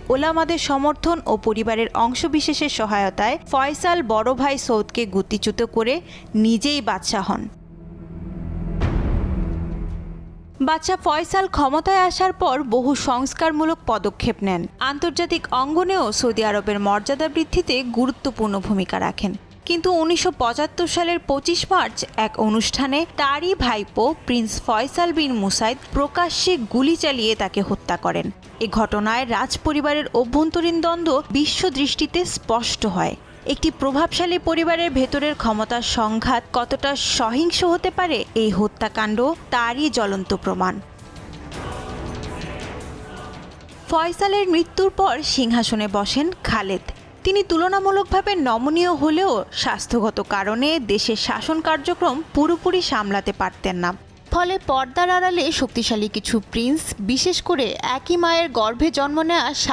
ওলামাদের সমর্থন ও পরিবারের অংশবিশেষের সহায়তায় ফয়সাল বড় ভাই সৌদকে গুটিচ্যুত করে নিজেই বাদশাহ হন। বাদশাহ ফয়সাল ক্ষমতায় আসার পর বহু সংস্কারমূলক পদক্ষেপ নেন। আন্তর্জাতিক অঙ্গনেও সৌদি আরবের মর্যাদা বৃদ্ধিতে গুরুত্বপূর্ণ ভূমিকা রাখেন। কিন্তু 1975 সালের 25 মার্চ এক অনুষ্ঠানে তারই ভাইপো প্রিন্স ফয়সাল বিন মুসাইদ প্রকাশ্যে গুলি চালিয়ে তাকে হত্যা করেন। এ ঘটনায় রাজপরিবারের অভ্যন্তরীণ দ্বন্দ্ব বিশ্ব দৃষ্টিতে স্পষ্ট হয়। একটি প্রভাবশালী পরিবারের ভেতরের ক্ষমতার সংঘাত কতটা সহিংস হতে পারে, এই হত্যাকাণ্ড তারই জ্বলন্ত প্রমাণ। ফয়সালের মৃত্যুর পর সিংহাসনে বসেন খালেদ। তিনি তুলনামূলকভাবে নমনীয় হলেও স্বাস্থ্যগত কারণে দেশের শাসন কার্যক্রম পুরোপুরি সামলাতে পারতেন না। ফলে পর্দার আড়ালে শক্তিশালী কিছু প্রিন্স, বিশেষ করে একই মায়ের গর্ভে জন্ম নেওয়া 7